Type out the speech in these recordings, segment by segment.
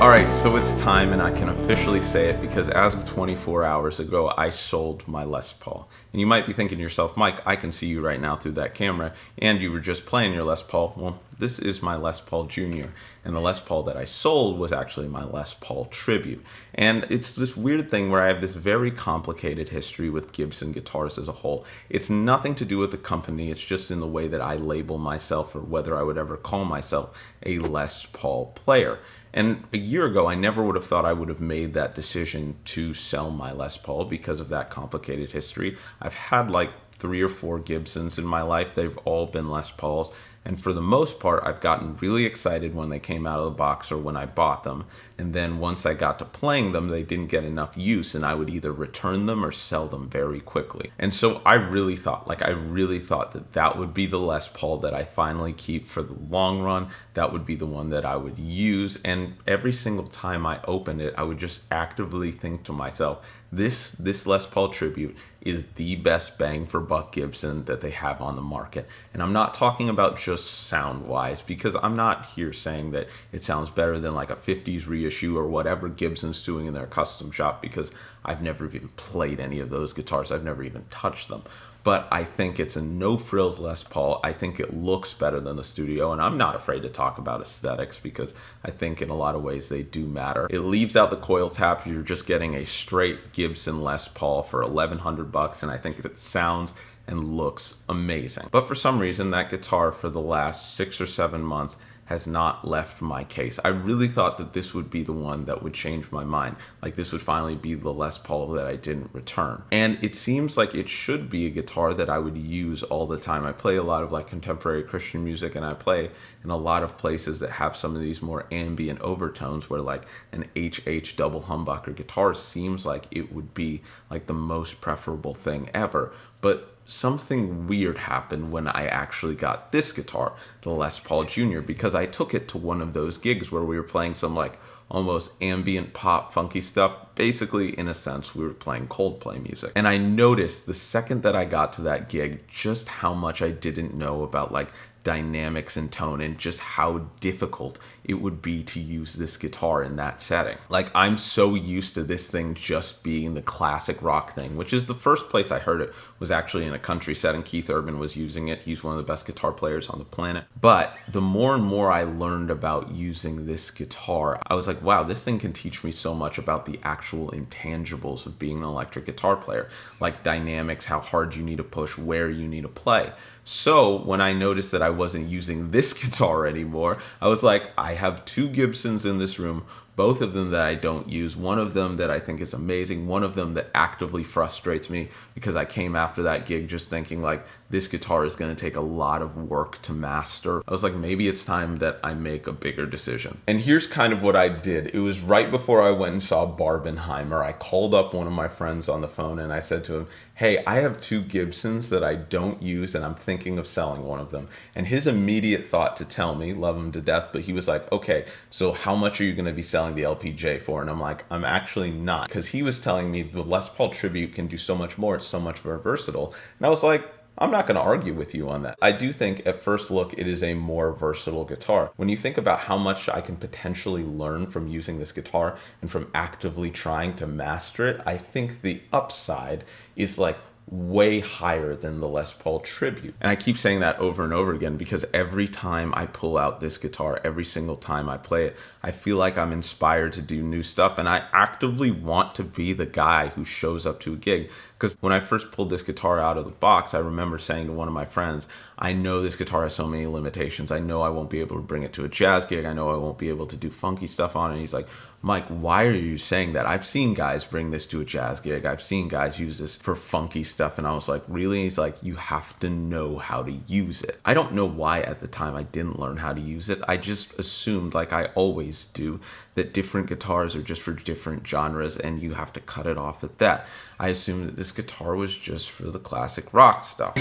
Alright, so it's time, and I can officially say it because as of 24 hours ago, I sold my Les Paul. And you might be thinking to yourself, Mike, I can see you right now through that camera, and you were just playing your Les Paul. Well, this is my Les Paul Jr., and the Les Paul that I sold was actually my Les Paul Tribute. And it's this weird thing where I have this very complicated history with Gibson guitars as a whole. It's nothing to do with the company, it's just in the way that I label myself or whether I would ever call myself a Les Paul player. And a year ago, I never would have thought I would have made that decision to sell my Les Paul because of that complicated history. I've had like 3 or 4 Gibsons in my life. They've all been Les Pauls. And for the most part, I've gotten really excited when they came out of the box or when I bought them. And then once I got to playing them, they didn't get enough use, and I would either return them or sell them very quickly. And so I really thought that that would be the Les Paul that I finally keep for the long run. That would be the one that I would use. And every single time I opened it, I would just actively think to myself, this Les Paul Tribute is the best bang for buck Gibson that they have on the market. And I'm not talking about just sound wise, because I'm not here saying that it sounds better than like a 50s reissue or whatever Gibson's doing in their custom shop, because I've never even played any of those guitars. I've never even touched them. But I think it's a no-frills Les Paul. I think it looks better than the studio, and I'm not afraid to talk about aesthetics because I think in a lot of ways they do matter. It leaves out the coil tap. You're just getting a straight Gibson Les Paul for $1,100, and I think it sounds and looks amazing. But for some reason, that guitar for the last 6 or 7 months has not left my case. I really thought that this would be the one that would change my mind. Like this would finally be the Les Paul that I didn't return. And it seems like it should be a guitar that I would use all the time. I play a lot of like contemporary Christian music, and I play in a lot of places that have some of these more ambient overtones where like an HH double humbucker guitar seems like it would be like the most preferable thing ever. But something weird happened when I actually got this guitar, the Les Paul Jr., because I took it to one of those gigs where we were playing some like almost ambient pop funky stuff. Basically, in a sense, we were playing Coldplay music. And I noticed the second that I got to that gig just how much I didn't know about like dynamics and tone, and just how difficult it would be to use this guitar in that setting. Like, I'm so used to this thing just being the classic rock thing, which is the first place I heard it was actually in a country setting. Keith Urban was using it. He's one of the best guitar players on the planet. But the more and more I learned about using this guitar, I was like, wow, this thing can teach me so much about the actual intangibles of being an electric guitar player, like dynamics, how hard you need to push, where you need to play. So when I noticed that I wasn't using this guitar anymore, I was like, I have 2 Gibsons in this room, both of them that I don't use, one of them that I think is amazing, one of them that actively frustrates me because I came after that gig just thinking like, this guitar is going to take a lot of work to master. I was like, maybe it's time that I make a bigger decision. And here's kind of what I did. It was right before I went and saw Barbenheimer. I called up one of my friends on the phone and I said to him, hey, I have 2 Gibsons that I don't use and I'm thinking of selling one of them. And his immediate thought to tell me, love him to death, but he was like, okay, so how much are you going to be selling the LPJ for? And I'm like, I'm actually not, because he was telling me the Les Paul Tribute can do so much more. It's so much more versatile. And I was like, I'm not going to argue with you on that. I do think at first look it is a more versatile guitar. When you think about how much I can potentially learn from using this guitar and from actively trying to master it, I think the upside is like way higher than the Les Paul Tribute. And I keep saying that over and over again because every time I pull out this guitar, every single time I play it, I feel like I'm inspired to do new stuff, and I actively want to be the guy who shows up to a gig. Because when I first pulled this guitar out of the box, I remember saying to one of my friends, I know this guitar has so many limitations. I know I won't be able to bring it to a jazz gig. I know I won't be able to do funky stuff on it. And he's like, Mike, why are you saying that? I've seen guys bring this to a jazz gig. I've seen guys use this for funky stuff. And I was like, really? He's like, you have to know how to use it. I don't know why at the time I didn't learn how to use it. I just assumed, like I always do, that different guitars are just for different genres and you have to cut it off at that. I assumed that this guitar was just for the classic rock stuff.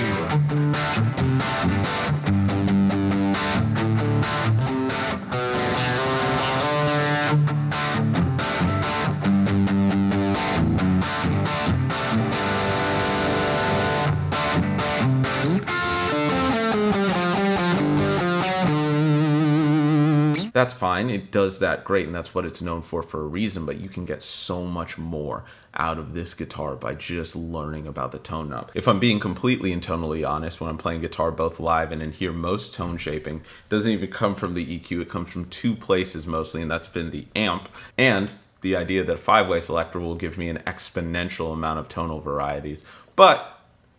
That's fine. It does that great, and that's what it's known for a reason, but you can get so much more out of this guitar by just learning about the tone knob. If I'm being completely and tonally honest, when I'm playing guitar both live and in here, most tone shaping doesn't even come from the EQ. It comes from two places mostly, and that's been the amp and the idea that a 5-way selector will give me an exponential amount of tonal varieties. But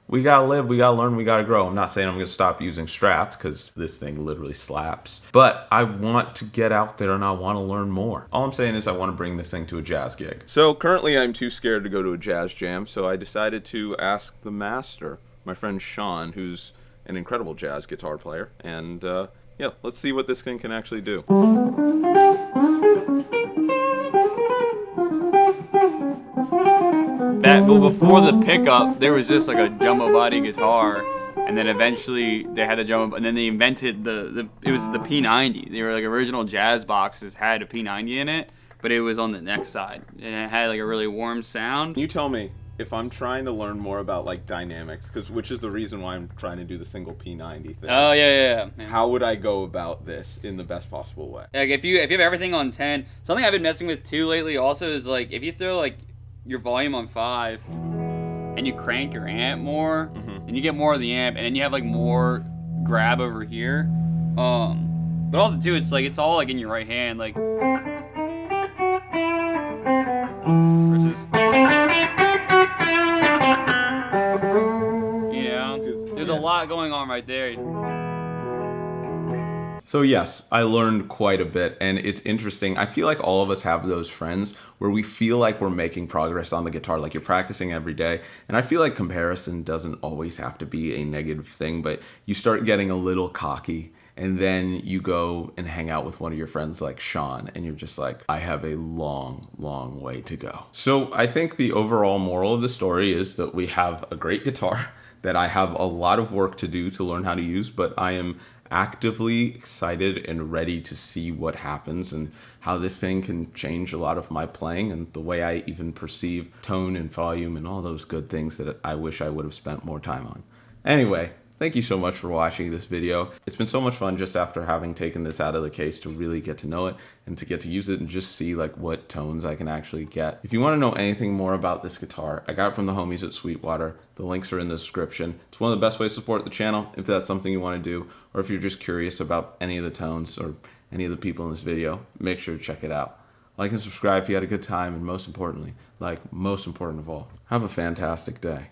we gotta live, we gotta learn, we gotta grow. I'm not saying I'm gonna stop using Strats, because this thing literally slaps. But I want to get out there and I want to learn more. All I'm saying is I want to bring this thing to a jazz gig. So currently I'm too scared to go to a jazz jam, so I decided to ask the master, my friend Sean, who's an incredible jazz guitar player. And yeah, let's see what this thing can actually do. Well, before the pickup, there was just like a jumbo body guitar, and then eventually they had the jumbo, and then they invented it was the P90. They were like original jazz boxes had a P90 in it, but it was on the neck side, and it had like a really warm sound. You tell me, if I'm trying to learn more about like dynamics, which is the reason why I'm trying to do the single P90 thing. Oh yeah. How would I go about this in the best possible way? Like if you have everything on 10, something I've been messing with too lately also is like if you throw like your volume on 5 and you crank your amp more, and you get more of the amp, and then you have like more grab over here. But also too, it's like it's all like in your right hand, like versus, you know, there's a lot going on right there. So yes, I learned quite a bit, and it's interesting. I feel like all of us have those friends where we feel like we're making progress on the guitar, like you're practicing every day. And I feel like comparison doesn't always have to be a negative thing, but you start getting a little cocky, and then you go and hang out with one of your friends like Sean, and you're just like, I have a long, long way to go. So I think the overall moral of the story is that we have a great guitar that I have a lot of work to do to learn how to use, but I am actively excited and ready to see what happens and how this thing can change a lot of my playing and the way I even perceive tone and volume and all those good things that I wish I would have spent more time on. Anyway, thank you so much for watching this video. It's been so much fun just after having taken this out of the case to really get to know it and to get to use it and just see like what tones I can actually get. If you want to know anything more about this guitar, I got it from the homies at Sweetwater. The links are in the description. It's one of the best ways to support the channel if that's something you want to do, or if you're just curious about any of the tones or any of the people in this video, make sure to check it out. Like and subscribe if you had a good time, and most importantly, most important of all, have a fantastic day.